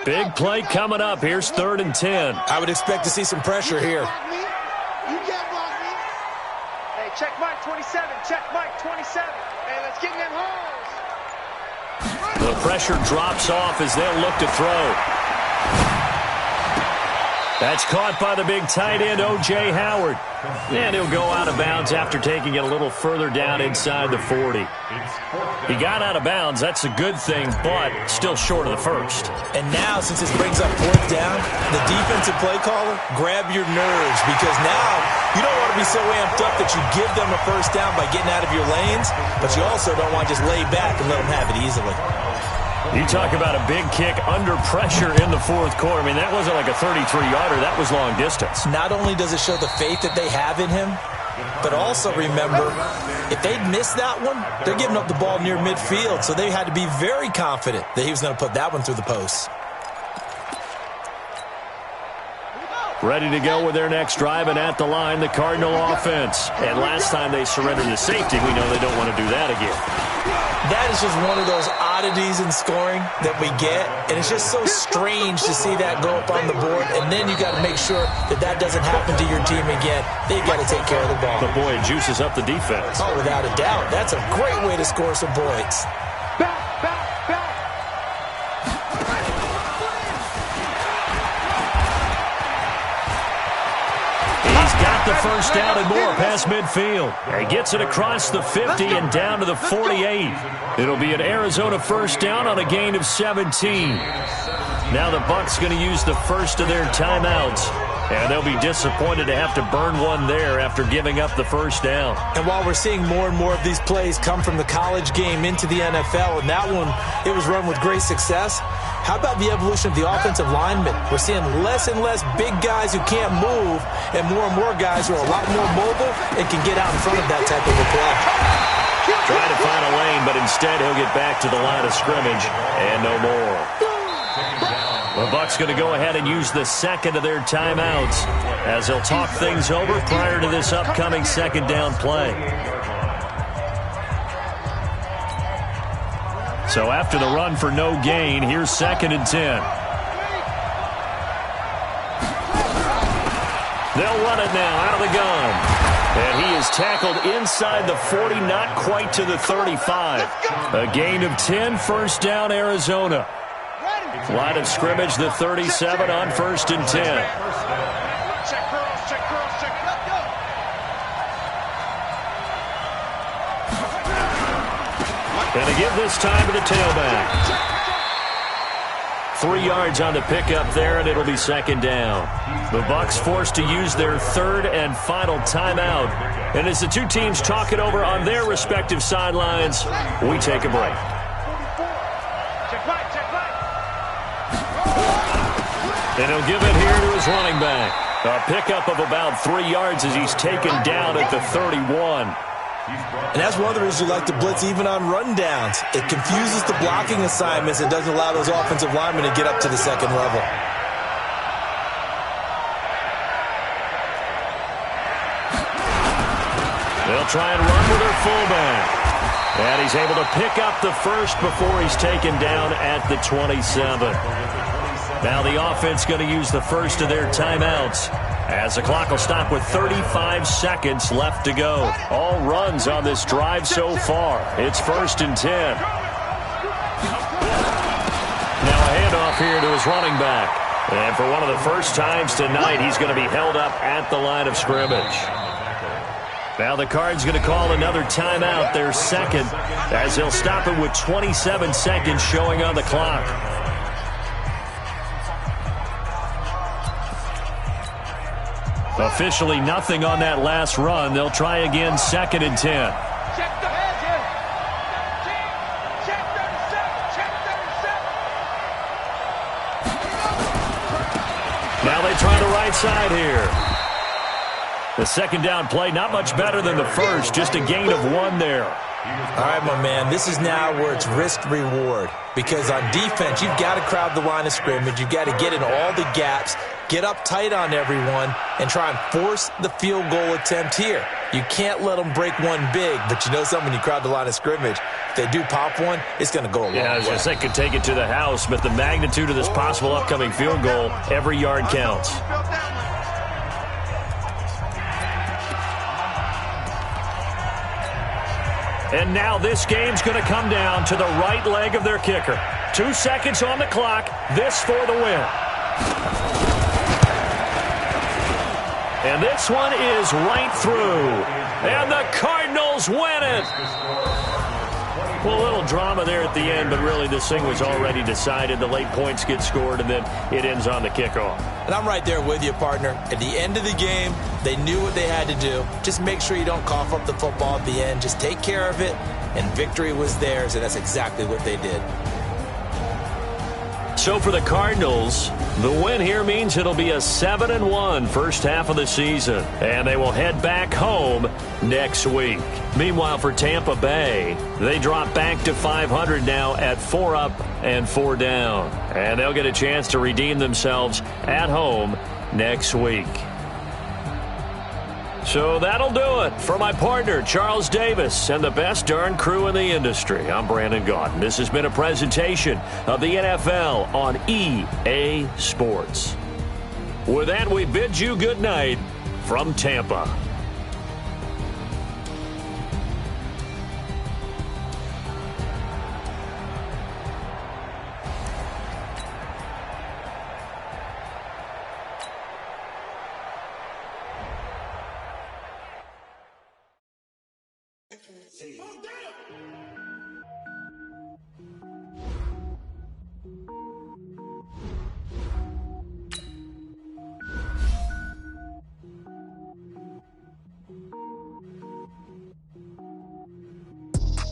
Big play coming up. Here's 3rd and 10. I would expect to see some pressure here. You can't block me. Hey, check Mike 27. Check Mike 27. Hey, let's get in them holes. The pressure drops off as they'll look to throw. That's caught by the big tight end, O.J. Howard. And he'll go out of bounds after taking it a little further down inside the 40. He got out of bounds. That's a good thing, but still short of the 1st. And now, since this brings up 4th down, the defensive play caller, grab your nerves because now you don't want to be so amped up that you give them a 1st down by getting out of your lanes, but you also don't want to just lay back and let them have it easily. You talk about a big kick under pressure in the 4th quarter. I mean, that wasn't like a 33-yarder. That was long distance. Not only does it show the faith that they have in him, but also remember, if they'd missed that one, they're giving up the ball near midfield, so they had to be very confident that he was going to put that one through the post. Ready to go with their next drive, and at the line, the Cardinal offense. And last time they surrendered to safety, we know they don't want to do that again. That is just one of those oddities in scoring that we get, and it's just so strange to see that go up on the board, and then you got to make sure that that doesn't happen to your team again. They got to take care of the ball. But boy, it juices up the defense. Oh, without a doubt. That's a great way to score some points. The first down and more past midfield. He gets it across the 50 and down to the 48. It'll be an Arizona first down on a gain of 17. Now the Bucs going to use the first of their timeouts, and they'll be disappointed to have to burn one there after giving up the first down. And while we're seeing more and more of these plays come from the college game into the NFL, and that one, it was run with great success, how about the evolution of the offensive linemen? We're seeing less and less big guys who can't move and more guys who are a lot more mobile and can get out in front of that type of a play. Trying to find a lane, but instead he'll get back to the line of scrimmage and no more. The Bucs going to go ahead and use the second of their timeouts as they'll talk things over prior to this upcoming second down play. So after the run for no gain, here's 2nd and 10. They'll run it now out of the gun. And he is tackled inside the 40, not quite to the 35. A gain of 10, first down, Arizona. Line of scrimmage, the 37 on 1st and 10. And to give this time to the tailback. 3 yards on the pickup there, and it'll be 2nd down. The Bucs forced to use their 3rd and final timeout. And as the two teams talk it over on their respective sidelines, we take a break. And he'll give it here to his running back. A pickup of about 3 yards as he's taken down at the 31. And that's one of the reasons you like to blitz even on rundowns. It confuses the blocking assignments and doesn't allow those offensive linemen to get up to the second level. They'll try and run with their fullback. And he's able to pick up the first before he's taken down at the 27. Now the offense going to use the first of their timeouts, as the clock will stop with 35 seconds left to go. All runs on this drive so far. It's 1st and 10. Now a handoff here to his running back. And for one of the first times tonight, he's going to be held up at the line of scrimmage. Now the Cards going to call another timeout, their second, as they'll stop it with 27 seconds showing on the clock. Officially nothing on that last run. They'll try again, 2nd and 10. Now they try the right side here. The second down play, not much better than the first, just a gain of 1 there. All right, my man, this is now where it's risk-reward. Because on defense, you've got to crowd the line of scrimmage. You've got to get in all the gaps, get up tight on everyone, and try and force the field goal attempt here. You can't let them break one big, but you know something, when you crowd the line of scrimmage, if they do pop one, it's going to go a long way. Yeah, I was going to say, could take it to the house, but the magnitude of this possible upcoming field goal, every yard counts. And now this game's going to come down to the right leg of their kicker. 2 seconds on the clock. This for the win. And this one is right through. And the Cardinals win it. Well, a little drama there at the end, but really this thing was already decided. The late points get scored, and then it ends on the kickoff. And I'm right there with you, partner. At the end of the game, they knew what they had to do. Just make sure you don't cough up the football at the end. Just take care of it, and victory was theirs, and that's exactly what they did. So for the Cardinals, the win here means it'll be a 7-1 first half of the season, and they will head back home next week. Meanwhile, for Tampa Bay, they drop back to 500 now at 4 up and 4 down, and they'll get a chance to redeem themselves at home next week. So that'll do it. For my partner, Charles Davis, and the best darn crew in the industry, I'm Brandon Gaudin. This has been a presentation of the NFL on EA Sports. With that, we bid you good night from Tampa.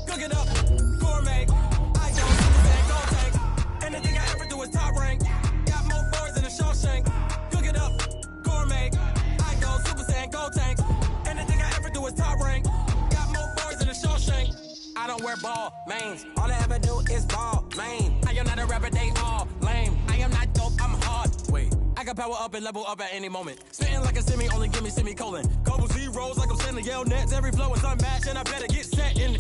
Cook it up, gourmet. I go super fan, go tank. Anything I ever do is top rank. Got more boards than a Shawshank. Cook it up, gourmet. I go super fan, go tank. Anything I ever do is top rank. Got more boards than a Shawshank. I don't wear ball mains. All I ever do is ball main. I am not a rapper, they all lame. I am not dope, I'm hard. Wait, I can power up and level up at any moment. Spitting like a semi, only give me semicolon. Couple zeros like I'm sending yell nets. Every flow is unmatched and I better get set in.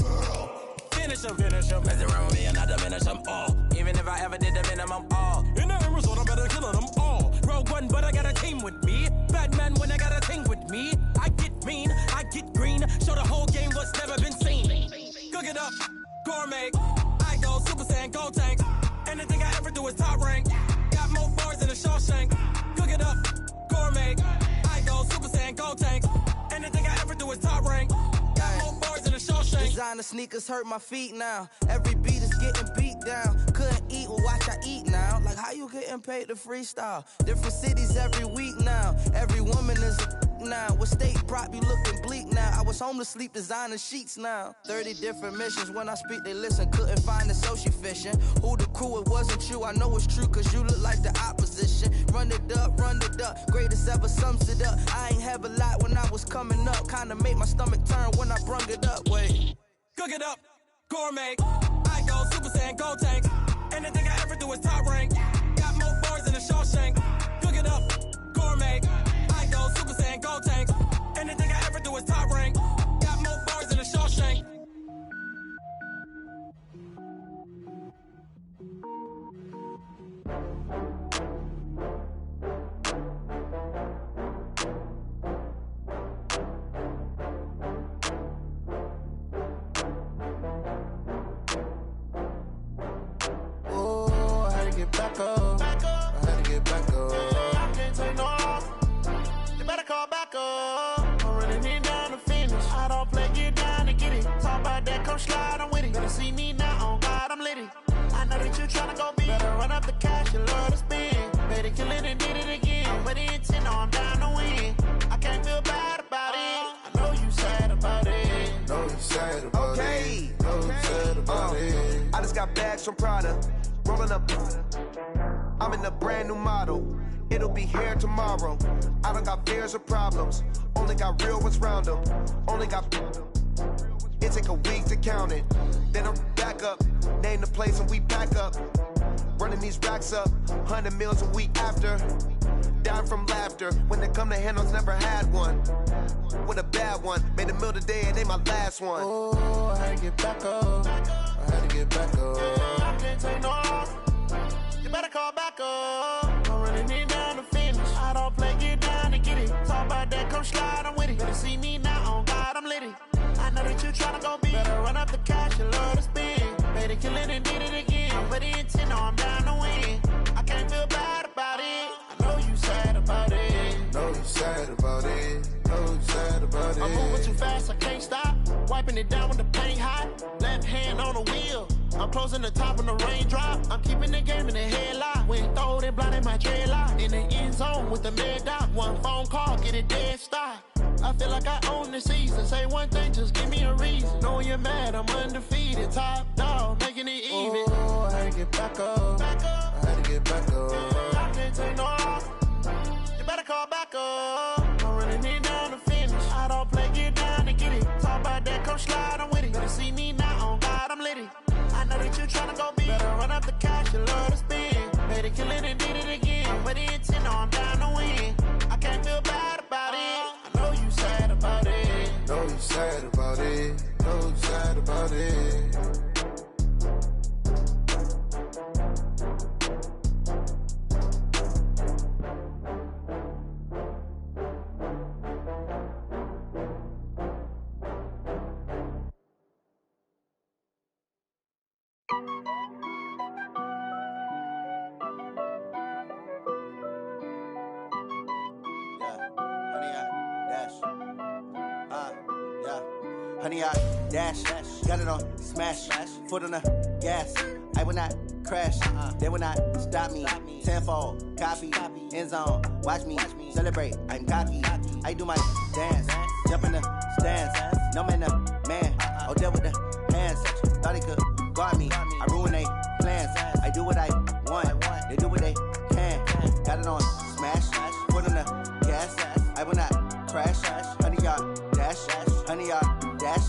Finish them. Mess around with me and I diminish them all. Even if I ever did the minimum all. In the end result, I'm better killing them all. Rogue one, but I got a team with me. Batman when I got a team with me. I get mean, I get green. Show the whole game what's never been seen. Cook it up, gourmet. I go super saiyan, go tank. Anything I ever do is top rank. Got more bars than a Shawshank. Cook it up, gourmet. I go super saiyan, go tank. Anything I ever do is top rank. Got more bars than a Shawshank. Designer sneakers hurt my feet now. Every beat is getting beat down. Couldn't eat, well watch I eat now. Like how you getting paid to freestyle? Different cities every week now. Every woman is a now. What state prop you looking bleak now? I was home to sleep designer sheets now. 30 different missions. When I speak they listen. Couldn't find it so she fishing. Who the crew? It wasn't you. I know it's true cause you look like the opposition. Run it up. Greatest ever sums it up. I ain't have a lot when I was coming up. Kinda made my stomach turn when I brung it up. Wait. Cook it up, gourmet. I go super saiyan, go tank. Anything I ever do is top rank. Got more bars than a Shawshank. Cook it up, gourmet. I go super saiyan, go tank. Anything I ever do is top rank. Got more bars than a Shawshank. Get back up. I had to get back up. I can't take no loss. You better call back up. I'm running it down to finish. I don't play, get down to get it. Talk about that, come slide, I'm with it. Better see me now, on God, I'm litty. I know that you tryna go big. Better run up the cash, you love to spend. Better kill it and did it again. But the intent, no, I'm down to win. I can't feel bad about it. I know you sad about it. Know you sad about it. Know you sad about it. I just got bags from Prada. Rolling up, I'm in a brand new model. It'll be here tomorrow. I don't got fears or problems. Only got real ones round them. Only got. It take a week to count it. Then I'm back up. Name the place and we pack up. Running these racks up. 100 meals a week after. Down from laughter. When they come to handles, never had one. With a bad one. Made a meal today and ain't my last one. Oh, I had to get back up. I had to get back up. I can't take no loss. You better call back up. I'm running it down to finish. I don't play, get down to get it. Talk about that, come slide, I'm with it. Better see me now, on God, I'm litty. I know that you tryna go big. Better run up the cash, you love to spend. Better kill it and did it again. But the intent, no, I'm down to win. I can't feel bad about it. I know you sad about it. Know you sad about it. Know you sad about it. I'm moving too fast, I can't stop. Wiping it down with the paint hot. Left hand on the wheel. I'm closing the top when the raindrop. I'm keeping the game in the headlock. When throw it blind in my dreadlock. In the end zone with the mad dot. One phone call, get it dead stop. I feel like I own the season. Say one thing, just give me a reason. Knowing you're mad, I'm undefeated. Top dog, making it even. Oh, I had to get back up. I had to get back up. I can't take no loss. You better call back up. I'm running it down to finish. I don't play, get down to get it. Talk about that, come slide, I'm with it. Better see me now, on God, I'm litty. I know that you tryna go big. Better run up the cash, you love to spend. Better kill it and did it again. But the intent, no, I'm down to win. about it. Honey, I dash, got it on smash, foot on the gas. I will not crash, they will not stop me. Tenfold, copy, end zone, watch me celebrate. I'm cocky, I do my dance, jump in the stands. No man, the man, oh, deal with the hands. Thought he could guard me, I ruin they plans. I do what I want, they do what they can. Got it on smash, foot on the gas. I will not crash, honey, y'all dash, honey, y'all dash,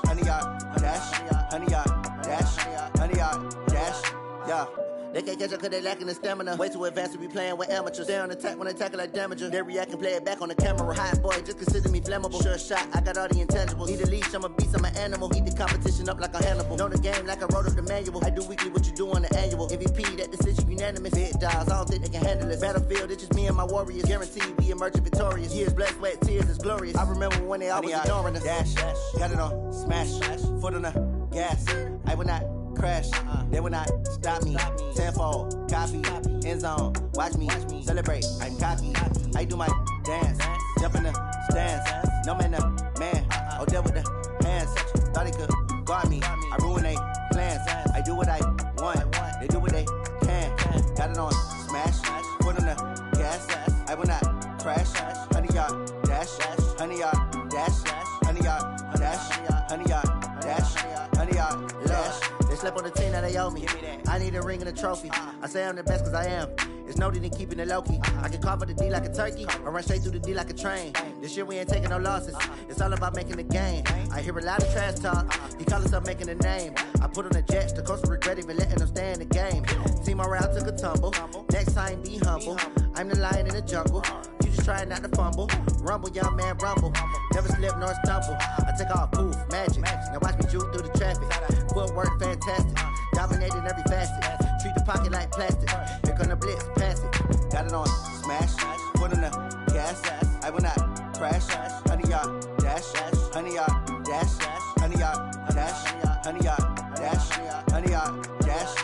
honey, y'all dash, honey, y'all dash, honey, y'all dash, yeah. They can't catch up cause they lacking the stamina. Way too advanced to be playing with amateurs. They on attack when they tackle like damager. They react and play it back on the camera. Hot boy, just consider me flammable. Sure shot, I got all the intangibles. Need a leash, I'm a beast, I'm an animal. Heat the competition up like a Hannibal. Know the game like I wrote up the manual. I do weekly what you do on the annual. MVP, that decision unanimous. Big dogs, I don't think they can handle it. Battlefield, it's just me and my warriors. Guaranteed we emerging victorious. Years, blood, sweat, tears, it's glorious. I remember when they always ignoring us. Dash, got it on smash, foot on the gas. I will not crash, they will not stop me. Tenfold, copy, end zone, watch me celebrate. I'm cocky, I do my dance, jump in the stands. No man, the man, oh, deal with the hands. Thought he could guard me, I ruin they plans. I do what I want, they do what they can. Got it on smash, foot on the gas. I will not crash, honey, y'all dash, honey, y'all dash, honey, y'all dash, honey, y'all dash, honey, y'all dash. They slept on the team, now they owe me. I need a ring and a trophy. I say I'm the best cause I am. It's no need in keeping it low-key. I can carve up the D like a turkey, or run straight through the D like a train. This year we ain't taking no losses. It's all about making the game. I hear a lot of trash talk. He call himself making a name. I put on the Jets, the coach will regret even letting them stay in the game. Team morale took a tumble. Next time be humble. I'm the lion in the jungle. You just trying not to fumble. Rumble, young man, rumble. Never slip nor stumble. I take off, poof, magic. Now watch me juke through the traffic. Footwork fantastic. Dominating every facet. Treat the pocket like plastic. Here come the blitz, pass it. Got it on smash, foot on the gas. I will not crash. Honey, y'all dash, honey, y'all dash, honey, y'all dash, honey, y'all dash, honey, y'all dash.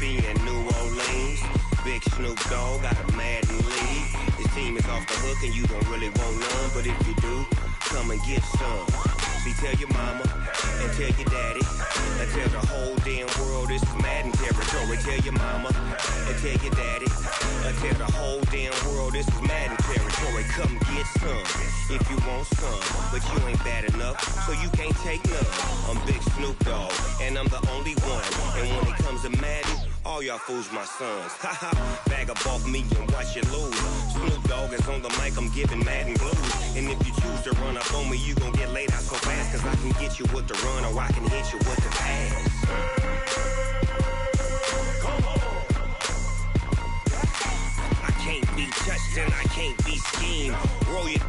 And New Orleans, Big Snoop Dogg got a Madden league. His team is off the hook and you don't really want none, but if you do, come and get some. See, tell your mama and tell your daddy and tell the whole damn world this is Madden territory. Tell your mama and tell your daddy and tell the whole damn world this is Madden territory. Come get some if you want some, but you ain't bad enough, so you can't take none. I'm Big Snoop Dogg and I'm the only one, and when it comes to Madden, all y'all fools my sons. Haha, bag up off me and watch you lose. Snoop Dogg is on the mic, I'm giving Madden blues. And if you choose to run up on me, you gon' get laid out so fast, cause I can get you with the run or I can hit you with the pass. Come on. I can't be touched and I can't be schemed. Roll it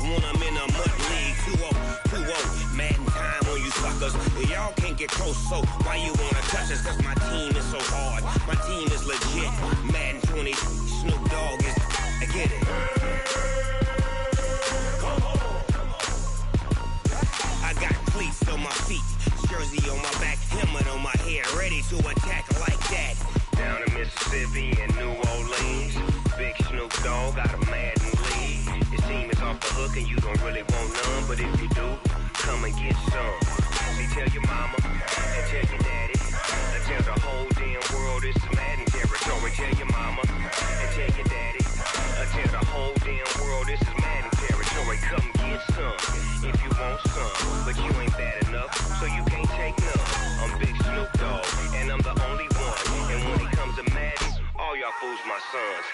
when I'm in a mud league. 2-0, Madden time on you suckers. Y'all can't get close, so why you wanna touch us? Cause my team is so hard, my team is legit. Madden 20, Snoop Dogg is, I get it. Come on. I got cleats on my feet, jersey on my back, helmet on my head, ready to attack like that. Down in Mississippi and New Orleans, Big Snoop Dogg got a Madden league. His team is off the hook and you don't really want none, but if you do, come and get some. See, tell your mama and tell your daddy and tell the whole damn world this is Madden territory. Tell your mama and tell your daddy and tell the whole damn world this is Madden territory. Come get some if y'all fools my sons.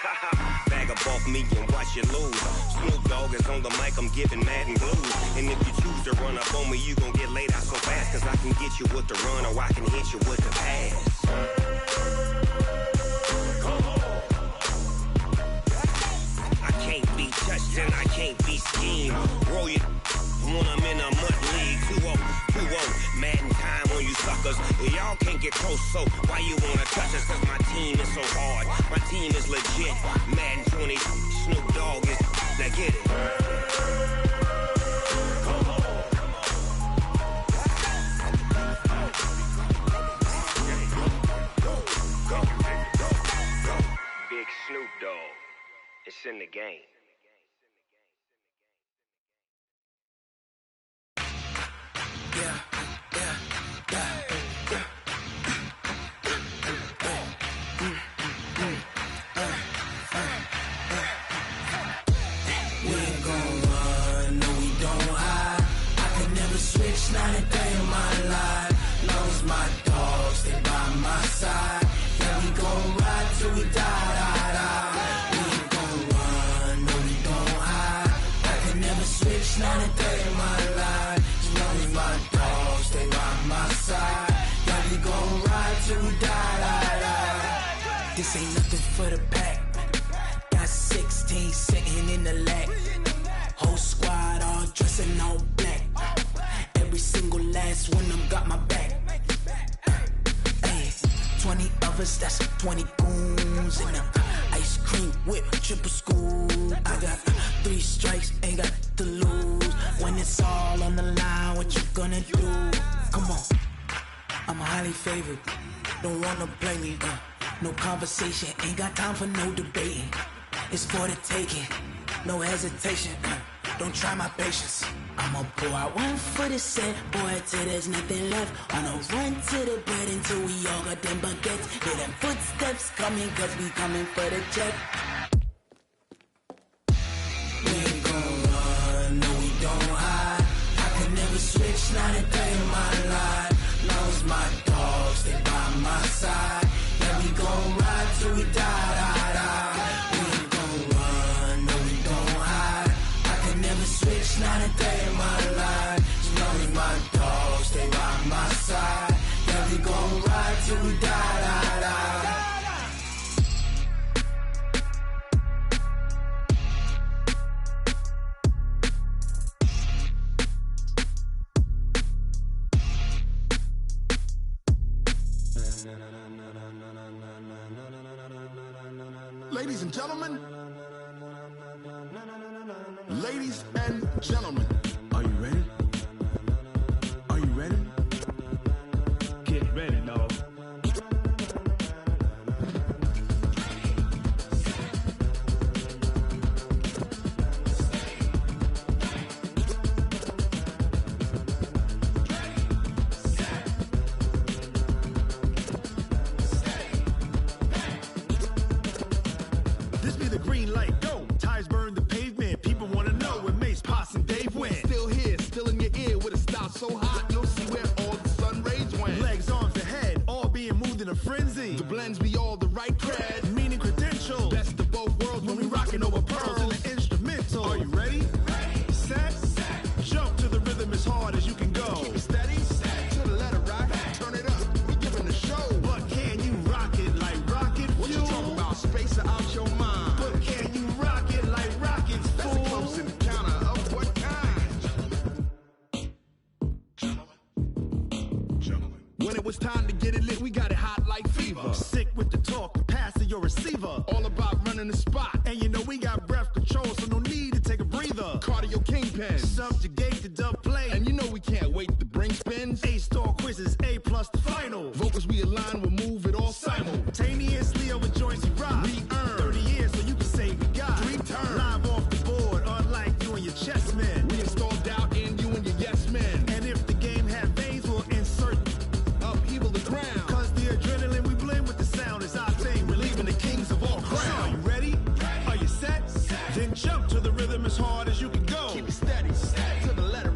Bag up off me and watch you lose. Snoop Dogg is on the mic, I'm giving mad and blues. And if you choose to run up on me, you gon' get laid out so fast. Cause I can get you with the run or I can hit you with the pass. I can't be touched and I can't be schemed. Roll you when I'm in a mud league. 2-0, 2-0, mad in time on you suckers. Y'all can't get close, so why you wanna touch us? Cause my team is so hard, my team is legit. Madden 20, Snoop Dogg is, now get it. Big Snoop Dogg, it's in the game. Switch, not a day in my life. Lost my dogs, they by my side. Yeah, we gon' ride till we die. We ain't gon' run, no, we gon' hide. I can never switch, not a day in my life. As long as my dogs, they by my side. Yeah, we gon' ride till we die. This ain't nothing for the pack. Got 16 sitting in the lap. Whole squad all dressing all black. Every single last one of them got my back. Hey, 20 of us, that's 20 goons. And ice cream whip, triple school. I got 3 strikes, ain't got to lose. When it's all on the line, what you gonna do? Come on, I'm highly favored. Don't wanna play me, no conversation. Ain't got time for no debating. It's for the taking, no hesitation. Don't try my patience. I'ma pour out one for the set, boy, till there's nothing left. On a run to the bread until we all got them baguettes. Hear them footsteps coming, cause we coming for the check. We ain't gon' run, no, we don't hide. I could never switch, not a day in my life. Lost my dogs, they by my side. Yeah, we gon' ride till we die. We ain't gon' run, no, we don't hide. I could never switch, not a day in my life. As long as my dogs, they by my side. Yeah, we gon' ride till we die. Ladies and gentlemen, ladies and gentlemen, are you ready? Are you ready? Get ready, dog. This be the green light, go. Tires burn the pavement. People wanna know where Mace, Potts, and Dave went. Still here, still in your ear with a style so hot, you'll see where all the sun rays went. Legs, arms, the head, all being moved in a frenzy. The blends be all the right cred, meaning credentials. Best of both worlds when we rockin' over pearls in the instrumental. Are you ready? Set, jump to the rhythm as hard as you can go. Keep it steady, to the letter right. Turn it up, we giving the show. But can you rock it like rocket fuel? What you talking about? Space out your mind. But can you rock it like rockets, fool? That's a close encounter of what kind? When it was time to get it lit, we got it hot like fever. Sick with the talk, passing your receiver. All about running the spot. And you know we got breath control, so no need to take a breather. Cardio kingpin, subjugate the dub play. And you know we can't wait to bring spins. A-star quizzes, A+ the final. Vocals we align, we'll move it all simultaneously over joints we rock. We earn 30 years, so you can say we got 3 turns. Live off the board, unlike you and your chess men. We install doubt in you and your yes men. And if the game had veins, we'll insert upheaval the ground. Cause the adrenaline we blend with the sound is our thing. We're leaving the kings of all crowns. Are you ready? Are you set? Then jump to the rhythm as hard as you can go. Keep it steady, to the letter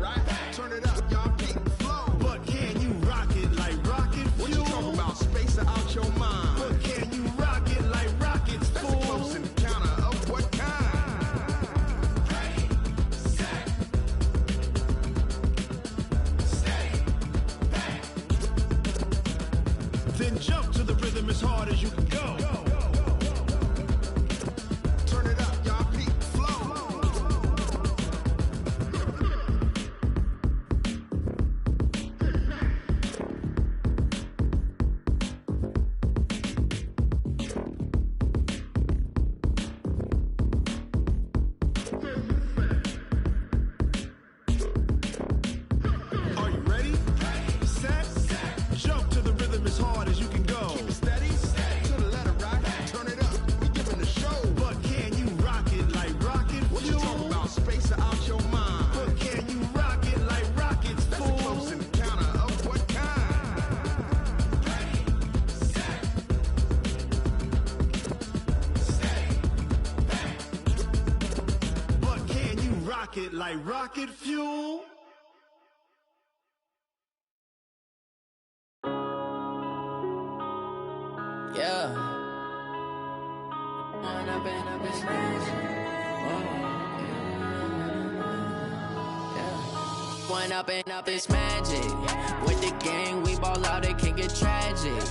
rocket like rocket fuel. Yeah. One up and up is magic. With the gang, we ball out, it can get tragic.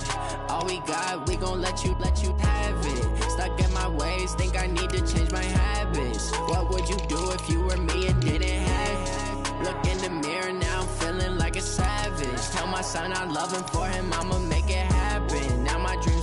All we got, we gon' let you have it. Stuck in my ways, think I need to change my habits. What would you do if you were me and didn't have it? Look in the mirror, now I'm feeling like a savage. Tell my son I love him, for him I'ma make it happen. Now my dreams